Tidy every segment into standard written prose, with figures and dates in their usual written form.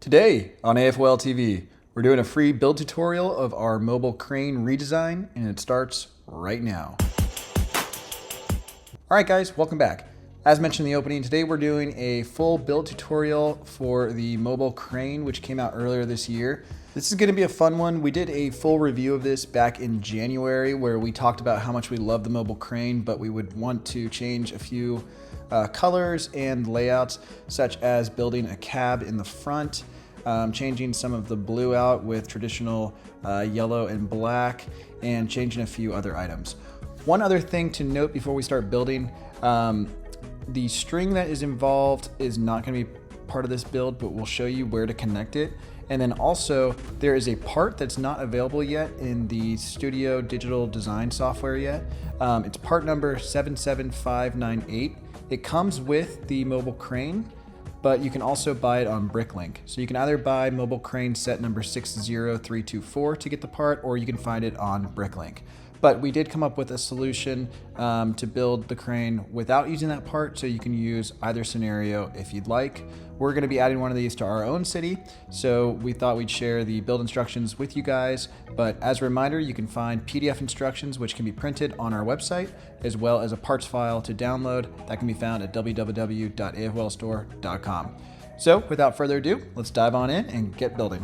Today on AFOL TV, we're doing a free build tutorial of our mobile crane redesign, and it starts right now. All right guys, welcome back. As mentioned in the opening, today we're doing a full build tutorial for the mobile crane, which came out earlier this year. This is gonna be a fun one. We did a full review of this back in January where we talked about how much we love the mobile crane, but we would want to change a few colors and layouts, such as building a cab in the front, changing some of the blue out with traditional yellow and black, and changing a few other items. One other thing to note before we start building, the string that is involved is not going to be part of this build, but we'll show you where to connect it. And then also there is a part that's not available yet in the Studio Digital Design software yet. It's part number 77598. It comes with the mobile crane, but you can also buy it on Bricklink. So you can either buy mobile crane set number 60324 to get the part, or you can find it on Bricklink. But we did come up with a solution to build the crane without using that part, so you can use either scenario if you'd like. We're going to be adding one of these to our own city, so we thought we'd share the build instructions with you guys. But as a reminder, you can find PDF instructions which can be printed on our website, as well as a parts file to download that can be found at www.afolstore.com. So without further ado, let's dive on in and get building.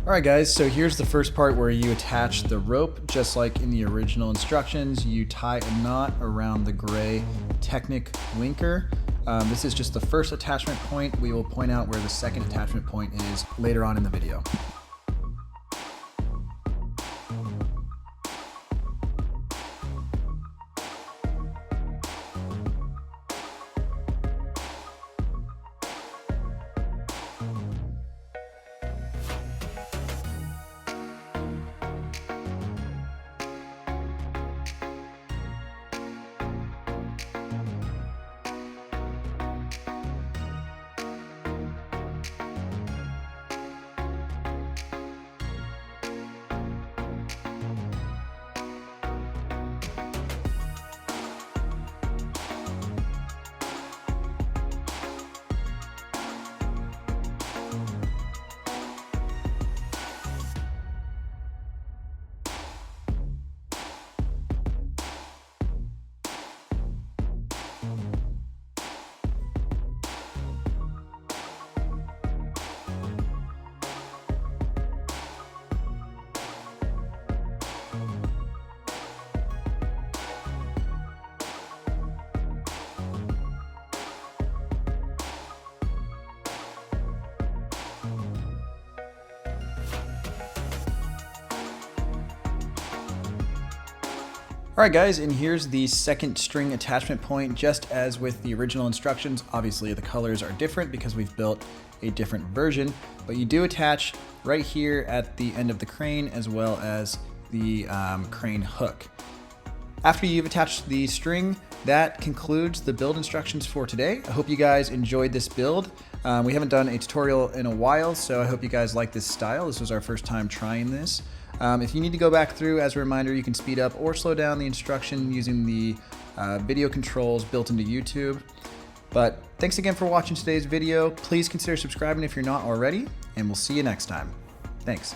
All right guys, so here's the first part where you attach the rope. Just like in the original instructions, you tie a knot around the gray Technic linker. This is just the first attachment point. We will point out where the second attachment point is later on in the video. All right guys, and here's the second string attachment point. Just as with the original instructions, obviously the colors are different because we've built a different version, but you do attach right here at the end of the crane as well as the crane hook. After you've attached the string, that concludes the build instructions for today. I hope you guys enjoyed this build. We haven't done a tutorial in a while, so I hope you guys like this style. This was our first time trying this. If you need to go back through, as a reminder, you can speed up or slow down the instruction using the video controls built into YouTube. But thanks again for watching today's video. Please consider subscribing if you're not already, and we'll see you next time. Thanks.